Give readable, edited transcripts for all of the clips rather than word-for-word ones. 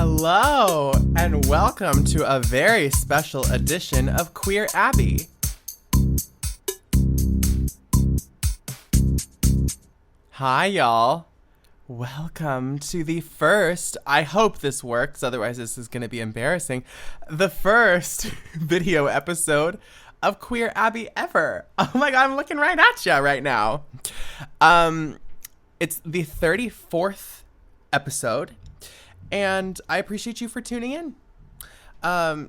Hello, and welcome to a very special edition of Queer Abbey. Hi, y'all. Welcome to the first, I hope this works, otherwise this is going to be embarrassing, the first video episode of Queer Abbey ever. Oh my god, I'm looking right at ya right now. It's the 34th episode, and I appreciate you for tuning in.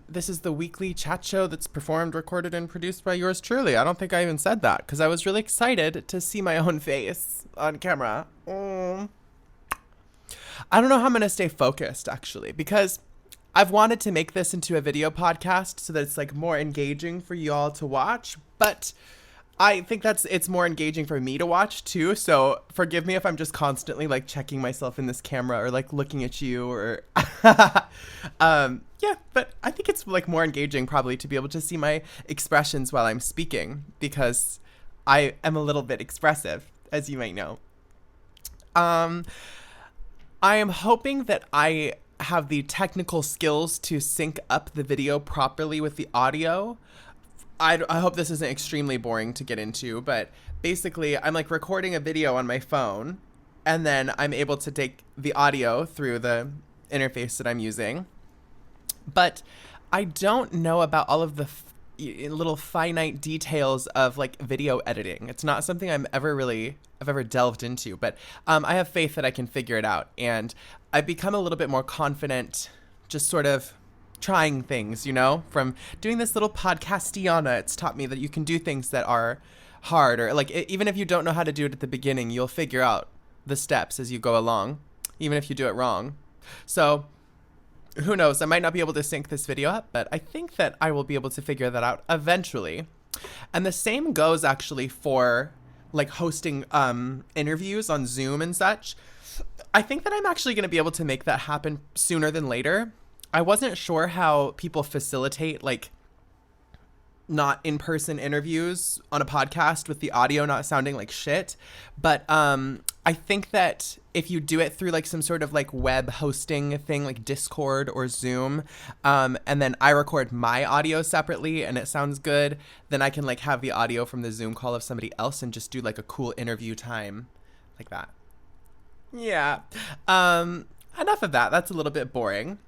This is the weekly chat show that's performed, recorded, and produced by yours truly. I don't think I even said that, because I was really excited to see my own face on camera. I don't know how I'm going to stay focused, actually, because I've wanted to make this into a video podcast so that it's like more engaging for you all to watch, but I think it's more engaging for me to watch too. So forgive me if I'm just constantly like checking myself in this camera or like looking at you or yeah, but I think it's like more engaging probably to be able to see my expressions while I'm speaking, because I am a little bit expressive, as you might know. I am hoping that I have the technical skills to sync up the video properly with the audio. I hope this isn't extremely boring to get into, but basically I'm like recording a video on my phone, and then I'm able to take the audio through the interface that I'm using. But I don't know about all of the little finite details of like video editing. It's not something I've ever delved into, but I have faith that I can figure it out, and I've become a little bit more confident just sort of trying things, you know, from doing this little podcastiana. It's taught me that you can do things that are hard, or like even if you don't know how to do it at the beginning, you'll figure out the steps as you go along, even if you do it wrong. So who knows, I might not be able to sync this video up, but I think that I will be able to figure that out eventually. And the same goes actually for like hosting interviews on Zoom and such. I think that I'm actually going to be able to make that happen sooner than later. I wasn't sure how people facilitate like not in-person interviews on a podcast with the audio not sounding like shit, but I think that if you do it through like some sort of like web hosting thing like Discord or Zoom, and then I record my audio separately and it sounds good, then I can like have the audio from the Zoom call of somebody else and just do like a cool interview time like that. Yeah. Enough of that. That's a little bit boring.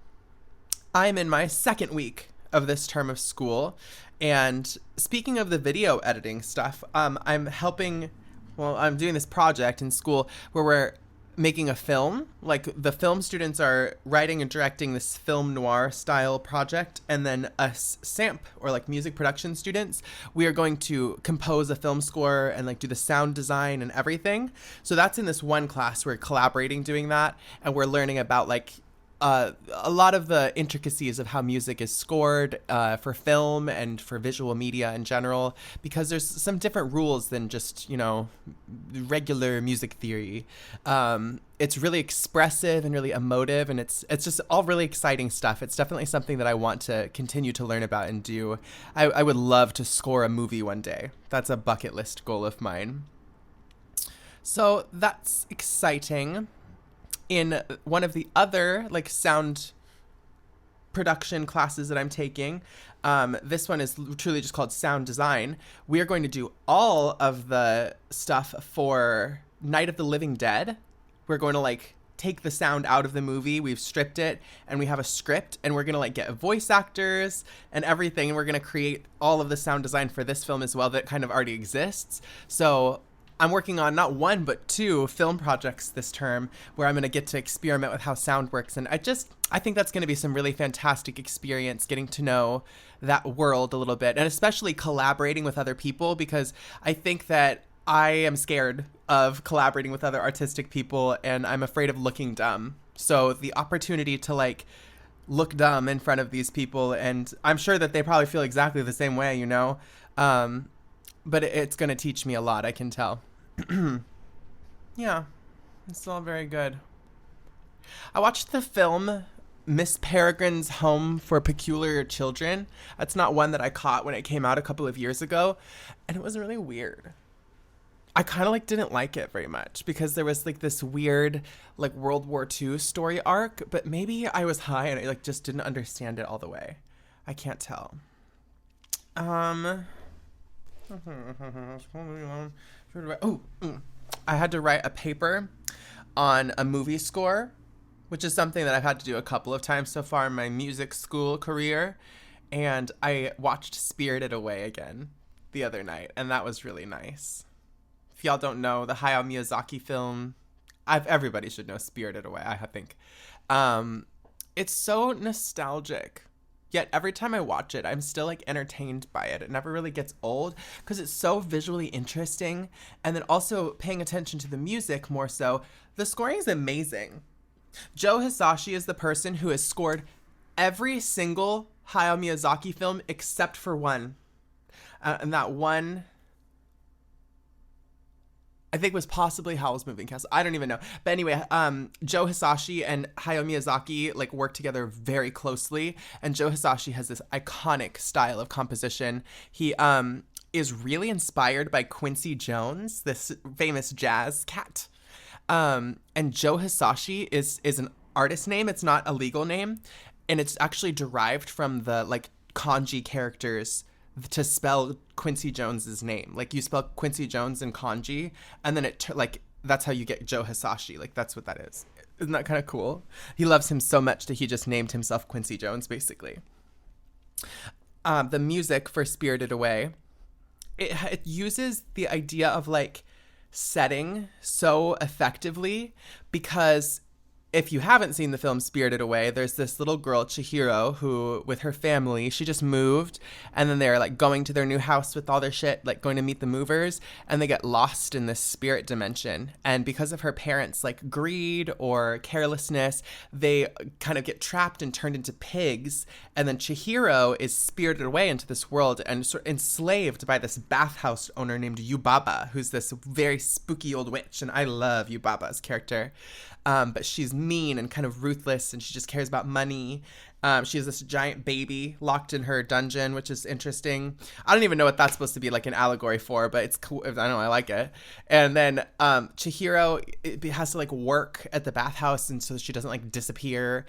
I'm in my second week of this term of school, and speaking of the video editing stuff, I'm doing this project in school where we're making a film. Like the film students are writing and directing this film noir style project, and then us SAMP or like music production students, we are going to compose a film score and like do the sound design and everything. So that's in this one class. We're collaborating doing that, and we're learning about like a lot of the intricacies of how music is scored for film and for visual media in general, because there's some different rules than just, you know, regular music theory. It's really expressive and really emotive, and it's just all really exciting stuff. It's definitely something that I want to continue to learn about and do. I would love to score a movie one day. That's a bucket list goal of mine. So that's exciting. In one of the other like sound production classes that I'm taking, this one is truly just called sound design. We are going to do all of the stuff for Night of the Living Dead. We're going to like take the sound out of the movie. We've stripped it, and we have a script, and we're going to like get voice actors and everything. And we're going to create all of the sound design for this film as well that kind of already exists. So I'm working on not one, but two film projects this term where I'm going to get to experiment with how sound works. And I think that's going to be some really fantastic experience, getting to know that world a little bit, and especially collaborating with other people, because I think that I am scared of collaborating with other artistic people, and I'm afraid of looking dumb. So the opportunity to like look dumb in front of these people, and I'm sure that they probably feel exactly the same way, you know, but it's going to teach me a lot, I can tell. Yeah, it's all very good. I watched the film Miss Peregrine's Home for Peculiar Children. That's not one that I caught when it came out a couple of years ago, and it was really weird. I kind of like didn't like it very much because there was like this weird like World War II story arc, but maybe I was high and I like just didn't understand it all the way. I can't tell. I had to write a paper on a movie score, which is something that I've had to do a couple of times so far in my music school career. And I watched Spirited Away again the other night, and that was really nice. If y'all don't know, the Hayao Miyazaki film, everybody should know Spirited Away, I think. It's so nostalgic. Yet every time I watch it, I'm still like entertained by it. It never really gets old because it's so visually interesting. And then also paying attention to the music more so. The scoring is amazing. Joe Hisaishi is the person who has scored every single Hayao Miyazaki film except for one. And that one, I think, was possibly Howl's Moving Castle. I don't even know. But anyway, Joe Hisaishi and Hayao Miyazaki like work together very closely. And Joe Hisaishi has this iconic style of composition. He is really inspired by Quincy Jones, this famous jazz cat. And Joe Hisaishi is an artist name. It's not a legal name. And it's actually derived from the like kanji characters to spell Quincy Jones's name. Like you spell Quincy Jones in kanji, and then like that's how you get Joe Hisaishi. Like that's what that is. Isn't that kind of cool? He loves him so much that he just named himself Quincy Jones, basically. The music for Spirited Away, it uses the idea of like setting so effectively because if you haven't seen the film Spirited Away, there's this little girl, Chihiro, who, with her family, she just moved, and then they're, like, going to their new house with all their shit, like, going to meet the movers, and they get lost in this spirit dimension. And because of her parents' like, greed or carelessness, they kind of get trapped and turned into pigs, and then Chihiro is spirited away into this world and sort of enslaved by this bathhouse owner named Yubaba, who's this very spooky old witch, and I love Yubaba's character. But she's mean and kind of ruthless, and she just cares about money. She has this giant baby locked in her dungeon, which is interesting. I don't even know what that's supposed to be like an allegory for, but it's cool. I don't know, I like it. And then Chihiro has to like work at the bathhouse, and so she doesn't like disappear.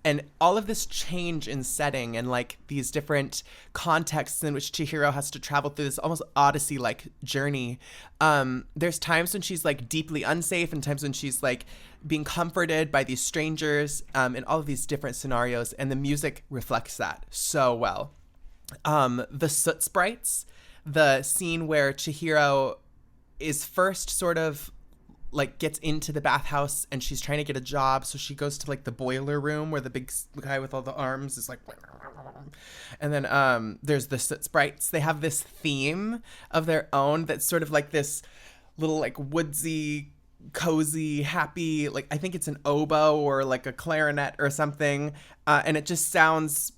And all of this change in setting and like these different contexts in which Chihiro has to travel through this almost Odyssey-like journey. There's times when she's like deeply unsafe and times when she's like being comforted by these strangers in all of these different scenarios. And the music reflects that so well. The soot sprites, the scene where Chihiro is first sort of like gets into the bathhouse and she's trying to get a job, so she goes to like the boiler room where the big guy with all the arms is like, and then there's the soot sprites. They have this theme of their own that's sort of like this little like woodsy, cozy, happy, like I think it's an oboe or like a clarinet or something, and it just sounds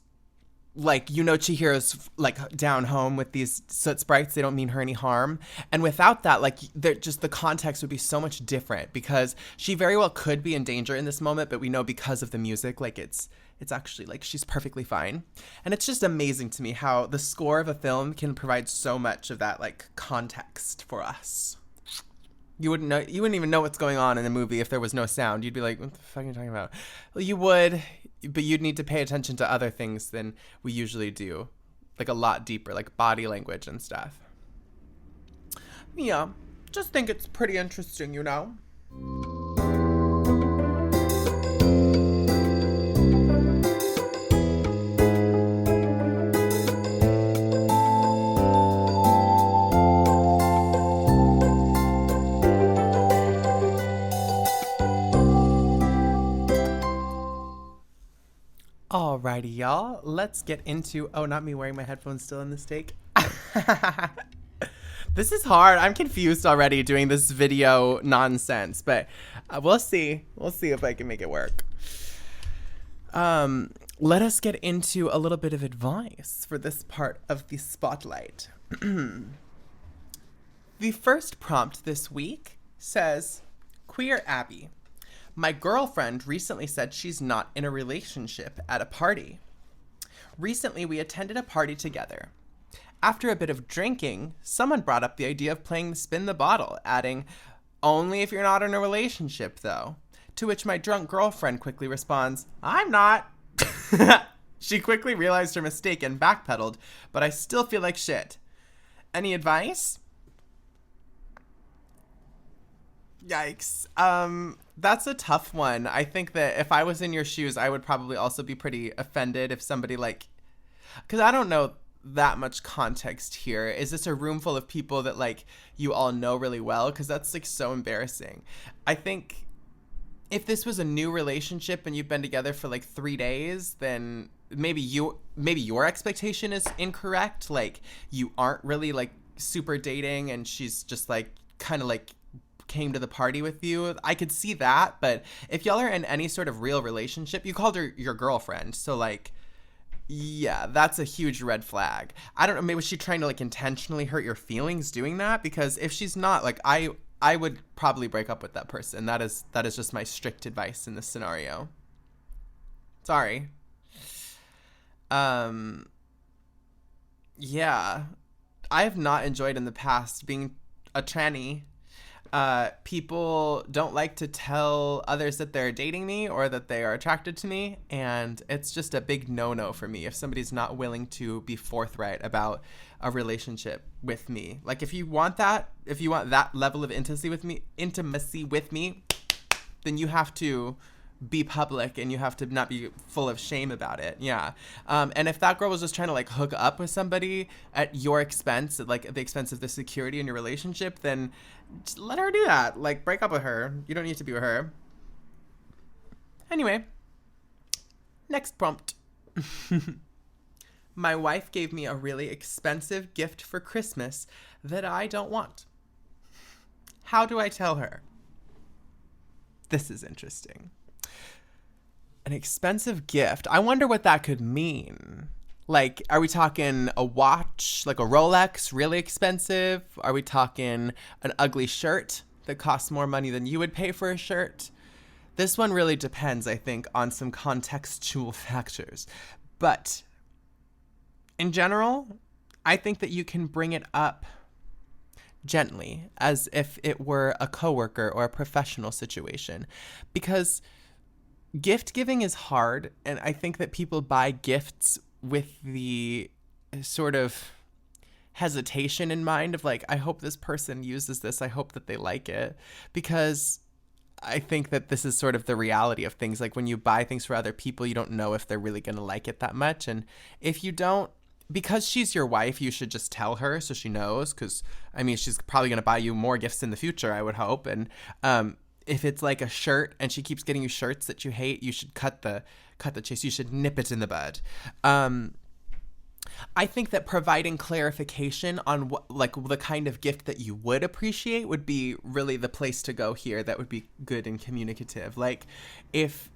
like, you know, Chihiro's like down home with these soot sprites. They don't mean her any harm. And without that, like just the context would be so much different because she very well could be in danger in this moment, but we know because of the music, like it's actually like she's perfectly fine. And it's just amazing to me how the score of a film can provide so much of that like context for us. You wouldn't even know what's going on in the movie if there was no sound. You'd be like, what the fuck are you talking about? Well, you would, but you'd need to pay attention to other things than we usually do. Like a lot deeper, like body language and stuff. Yeah, just think it's pretty interesting, you know? Alrighty, y'all. Let's get into... Oh, not me wearing my headphones still in this take. This is hard. I'm confused already doing this video nonsense, but we'll see. We'll see if I can make it work. Let us get into a little bit of advice for this part of the spotlight. The first prompt this week says, Queer Abbey. My girlfriend recently said she's not in a relationship at a party. Recently, we attended a party together. After a bit of drinking, someone brought up the idea of playing Spin the Bottle, adding, only if you're not in a relationship, though. To which my drunk girlfriend quickly responds, I'm not. She quickly realized her mistake and backpedaled, but I still feel like shit. Any advice? Yikes. That's a tough one. I think that if I was in your shoes, I would probably also be pretty offended if somebody like, because I don't know that much context here. Is this a room full of people that like you all know really well? Because that's like so embarrassing. I think if this was a new relationship and you've been together for like 3 days, then maybe your expectation is incorrect. Like you aren't really like super dating and she's just like kind of like came to the party with you. I could see that, but if y'all are in any sort of real relationship, you called her your girlfriend, so like, yeah, that's a huge red flag. I don't know, maybe was she trying to like intentionally hurt your feelings doing that? Because if she's not, like I would probably break up with that person. That is just my strict advice in this scenario. Sorry. Yeah. I have not enjoyed in the past being a tranny. People don't like to tell others that they're dating me or that they are attracted to me, and it's just a big no-no for me if somebody's not willing to be forthright about a relationship with me. Like if you want that level of intimacy with me, then you have to be public and you have to not be full of shame about it. Yeah. And if that girl was just trying to like hook up with somebody at your expense, like at the expense of the security in your relationship, then just let her do that. Like break up with her. You don't need to be with her. Anyway, next prompt. My wife gave me a really expensive gift for Christmas that I don't want. How do I tell her? This is interesting. An expensive gift. I wonder what that could mean. Like, are we talking a watch, like a Rolex, really expensive? Are we talking an ugly shirt that costs more money than you would pay for a shirt? This one really depends, I think, on some contextual factors. But in general, I think that you can bring it up gently, as if it were a coworker or a professional situation. Because gift giving is hard, and I think that people buy gifts with the sort of hesitation in mind of like, I hope this person uses this, I hope that they like it, because I think that this is sort of the reality of things. Like when you buy things for other people, you don't know if they're really going to like it that much, and if you don't, because she's your wife, you should just tell her so she knows, because I mean she's probably going to buy you more gifts in the future, I would hope. And if it's like a shirt and she keeps getting you shirts that you hate, you should cut the chase. You should nip it in the bud. I think that providing clarification on what, like the kind of gift that you would appreciate would be really the place to go here. That would be good and communicative. Like if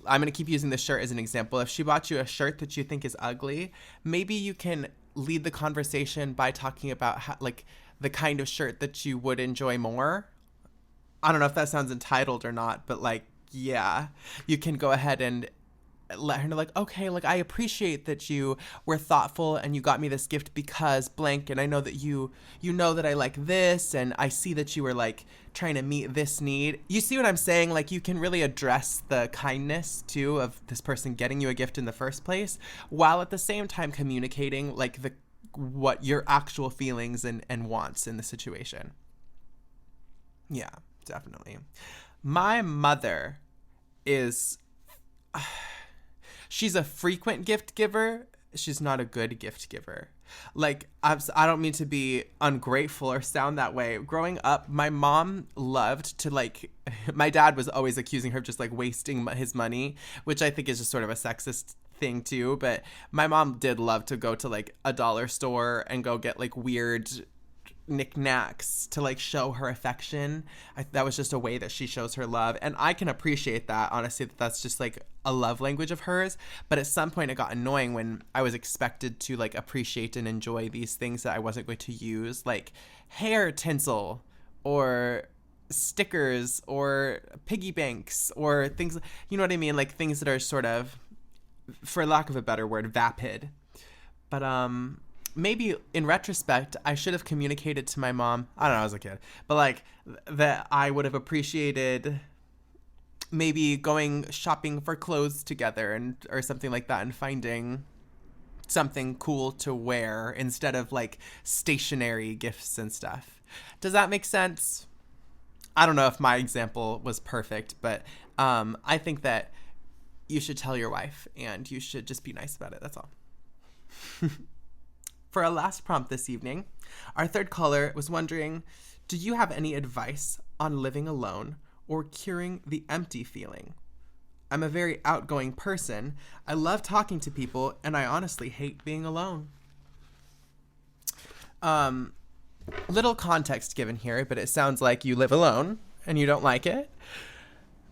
I'm going to keep using this shirt as an example. If she bought you a shirt that you think is ugly, maybe you can lead the conversation by talking about how, like the kind of shirt that you would enjoy more. I don't know if that sounds entitled or not, but like, yeah, you can go ahead and let her know, like, okay, like I appreciate that you were thoughtful and you got me this gift because blank, and I know that you know that I like this, and I see that you were like trying to meet this need. You see what I'm saying? Like you can really address the kindness too of this person getting you a gift in the first place, while at the same time communicating like what your actual feelings and wants in the situation. Yeah. Definitely. My mother is, she's a frequent gift giver. She's not a good gift giver. Like, I don't mean to be ungrateful or sound that way. Growing up, my mom loved to like, my dad was always accusing her of just like wasting his money, which I think is just sort of a sexist thing too. But my mom did love to go to like a dollar store and go get like weird knickknacks to like show her affection. That was just a way that she shows her love, and I can appreciate that, honestly, that's just like a love language of hers. But at some point it got annoying when I was expected to like appreciate and enjoy these things that I wasn't going to use, like hair tinsel or stickers or piggy banks or things, you know what I mean, like things that are sort of, for lack of a better word, vapid. But maybe in retrospect, I should have communicated to my mom. I don't know, I was a kid, but like that I would have appreciated maybe going shopping for clothes together and or something like that, and finding something cool to wear instead of like stationary gifts and stuff. Does that make sense? I don't know if my example was perfect, but I think that you should tell your wife and you should just be nice about it. That's all. For our last prompt this evening, our third caller was wondering, do you have any advice on living alone or curing the empty feeling? I'm a very outgoing person. I love talking to people, and I honestly hate being alone. Little context given here, but it sounds like you live alone and you don't like it.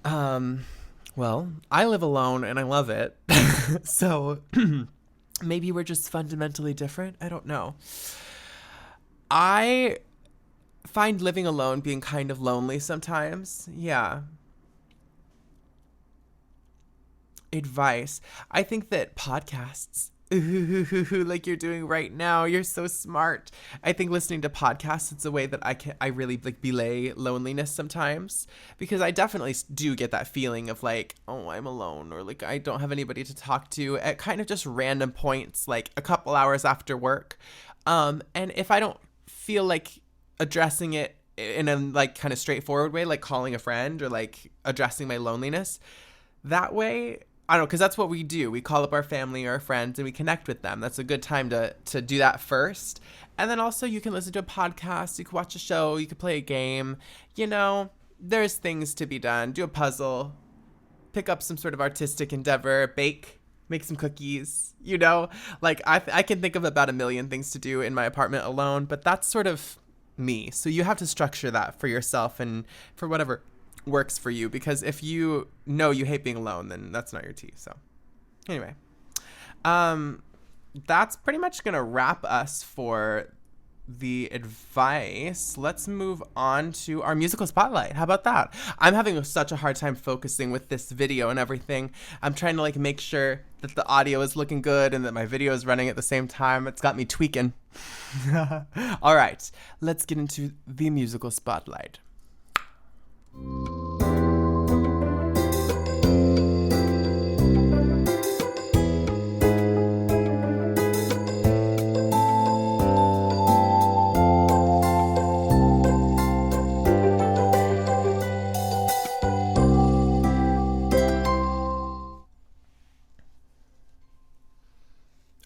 Well, I live alone and I love it. So maybe we're just fundamentally different. I don't know. I find living alone being kind of lonely sometimes. Yeah. Advice. I think that podcasts, like you're doing right now, you're so smart. I think listening to podcasts, it's a way that I really like belay loneliness sometimes, because I definitely do get that feeling of like, oh, I'm alone, or like I don't have anybody to talk to at kind of just random points, like a couple hours after work. And if I don't feel like addressing it in a like kind of straightforward way, like calling a friend or like addressing my loneliness that way, I don't know, because that's what we do. We call up our family or our friends and we connect with them. That's a good time to do that first. And then also you can listen to a podcast, you can watch a show, you can play a game. You know, there's things to be done. Do a puzzle, pick up some sort of artistic endeavor, bake, make some cookies, you know? Like I can think of about a million things to do in my apartment alone, but that's sort of me. So you have to structure that for yourself and for whatever works for you, because if you know you hate being alone, then that's not your tea. So anyway, that's pretty much gonna wrap us for the advice. Let's move on to our musical spotlight. How about that? I'm having such a hard time focusing with this video and everything. I'm trying to like make sure that the audio is looking good and that my video is running at the same time. It's got me tweaking. All right, let's get into the musical spotlight.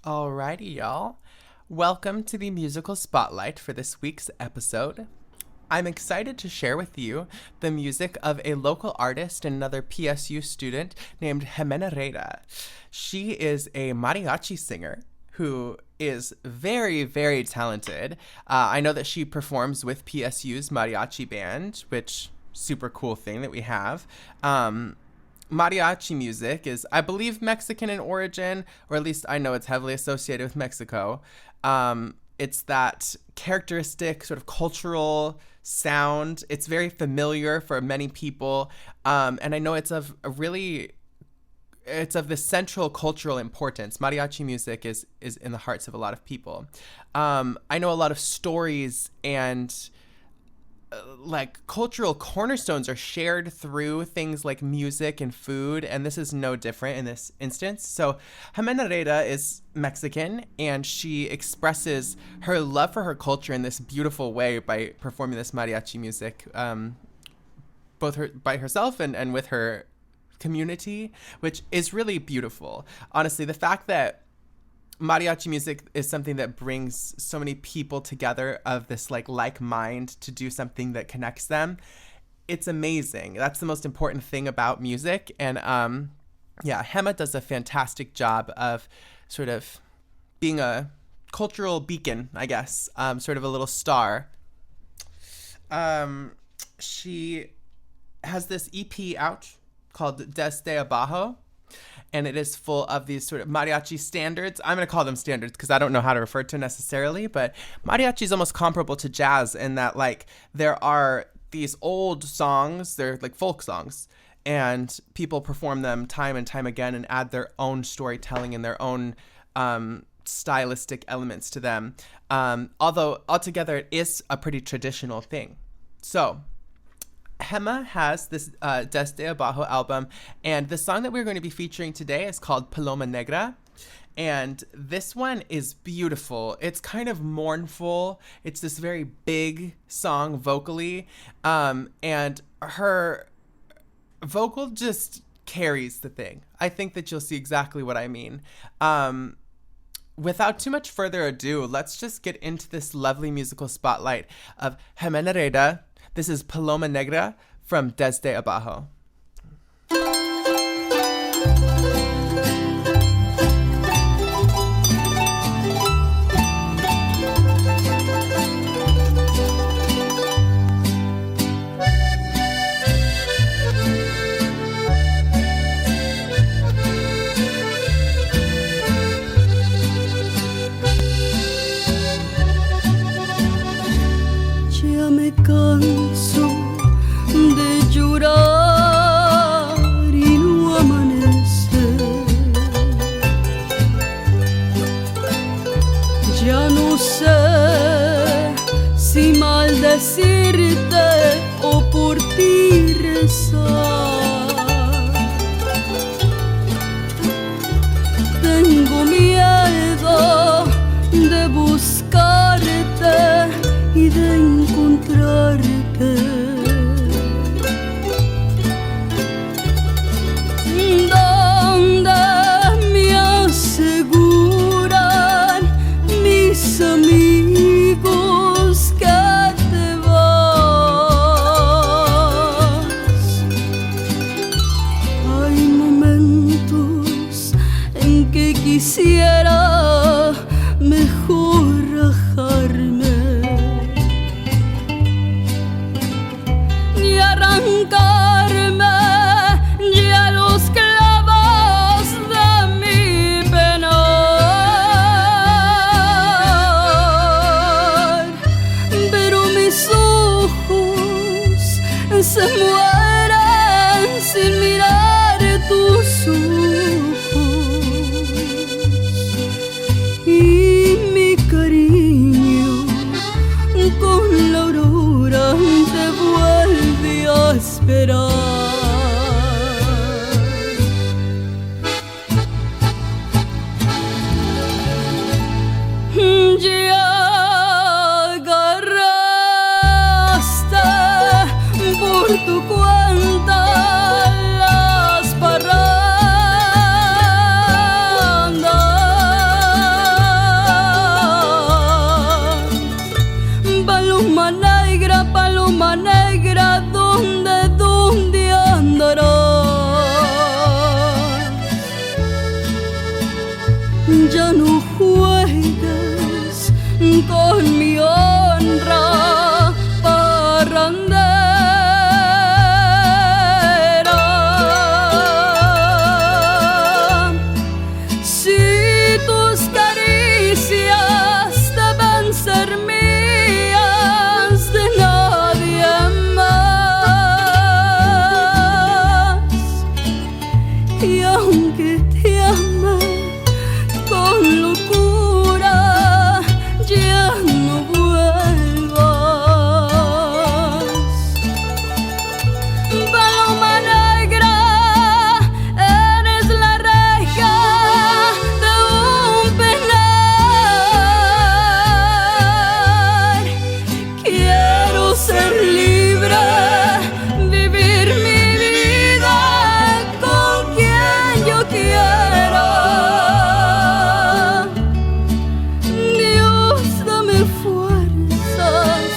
Alrighty, y'all. Welcome to the musical spotlight for this week's episode. I'm excited to share with you the music of a local artist and another PSU student named Gemanereida. She is a mariachi singer who is very, very talented. I know that she performs with PSU's mariachi band, which super cool thing that we have. Mariachi music is, I believe, Mexican in origin, or at least I know it's heavily associated with Mexico. It's that characteristic sort of cultural sound. It's very familiar for many people. And I know it's of the central cultural importance. Mariachi music is in the hearts of a lot of people. I know a lot of stories and like cultural cornerstones are shared through things like music and food, and this is no different in this instance. So Gemanereida is Mexican, and she expresses her love for her culture in this beautiful way by performing this mariachi music, both by herself and with her community, which is really beautiful. Honestly, the fact that mariachi music is something that brings so many people together of this like mind to do something that connects them, it's amazing. That's the most important thing about music. And Gema does a fantastic job of sort of being a cultural beacon, I guess, sort of a little star. She has this EP out called Desde Abajo, and it is full of these sort of mariachi standards. I'm going to call them standards because I don't know how to refer to necessarily, but mariachi is almost comparable to jazz in that like there are these old songs, they're like folk songs, and people perform them time and time again and add their own storytelling and their own stylistic elements to them. Although altogether it is a pretty traditional thing. So Gema has this Desde Abajo album, and the song that we're going to be featuring today is called Paloma Negra. And this one is beautiful. It's kind of mournful. It's this very big song vocally. And her vocal just carries the thing. I think that you'll see exactly what I mean. Without too much further ado, let's just get into this lovely musical spotlight of Gemanereida. This is Paloma Negra from Desde Abajo. Canso de llorar y no amanecer. Ya no sé si maldecirte o por ti rezar. Tengo miedo de buscarte y de encontrarte. Donde me aseguran mis amigos que te vas. Hay momentos en que quisiera mejor rajarme y arrancarme ya los clavos de mi penar, pero mis ojos se mueren sin mirar tus ojos, y mi cariño con la aurora te vuelve a esperar. Ya agarraste por tu cuenta las parrandas. Paloma negra, ¿dónde andarás? Ya no juegues con mi honra parrandera. Si tus caricias deben ser mías, de nadie más. Y aunque te ame con locura, ya no vuelvas. Paloma negra, eres la reja de un penar. Quiero ser libre, vivir mi vida con quien yo quiera. Dios, dame fuerzas,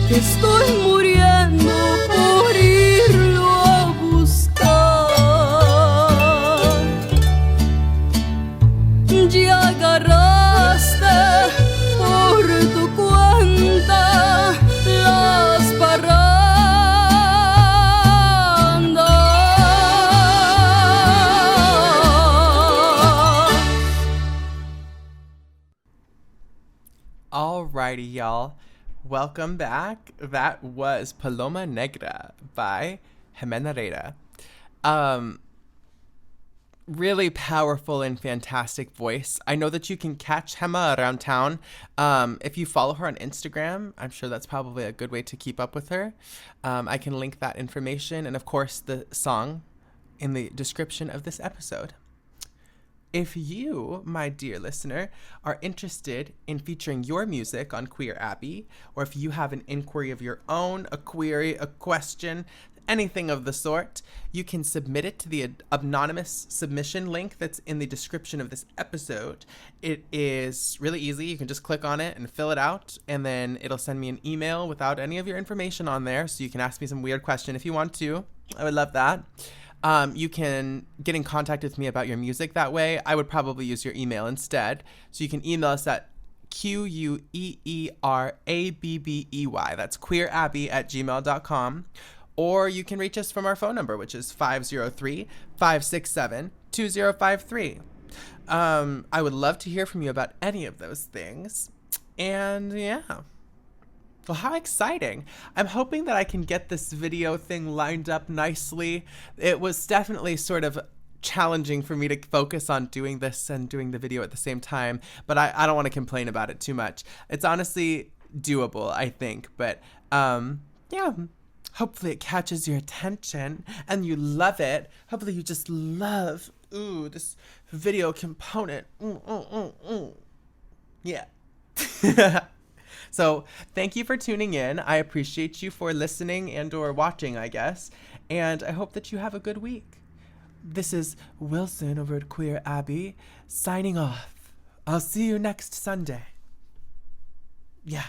que estoy muriendo por irlo a buscar. Ya agarraste por tu cuenta las parrandas. Alrighty, y'all. Welcome back. That was Paloma Negra by Gemanereida. really powerful and fantastic voice. I know that you can catch Gema around town. If you follow her on Instagram, I'm sure that's probably a good way to keep up with her. I can link that information and, of course, the song in the description of this episode. If you, my dear listener, are interested in featuring your music on Queer Abbey, or if you have an inquiry of your own, a query, a question, anything of the sort, you can submit it to the anonymous submission link that's in the description of this episode. It is really easy. You can just click on it and fill it out, and then it'll send me an email without any of your information on there, so you can ask me some weird question if you want to. I would love that. You can get in contact with me about your music that way. I would probably use your email instead. So you can email us at queerabbey. That's queerabbey@gmail.com. Or you can reach us from our phone number, which is 503-567-2053. I would love to hear from you about any of those things. And yeah. Well, how exciting. I'm hoping that I can get this video thing lined up nicely. It was definitely sort of challenging for me to focus on doing this and doing the video at the same time, but I don't want to complain about it too much. It's honestly doable, I think, but yeah, hopefully it catches your attention and you love it. Hopefully you just love, this video component. Yeah. So thank you for tuning in. I appreciate you for listening and or watching, I guess. And I hope that you have a good week. This is Wilson over at Queer Abbey signing off. I'll see you next Sunday. Yeah.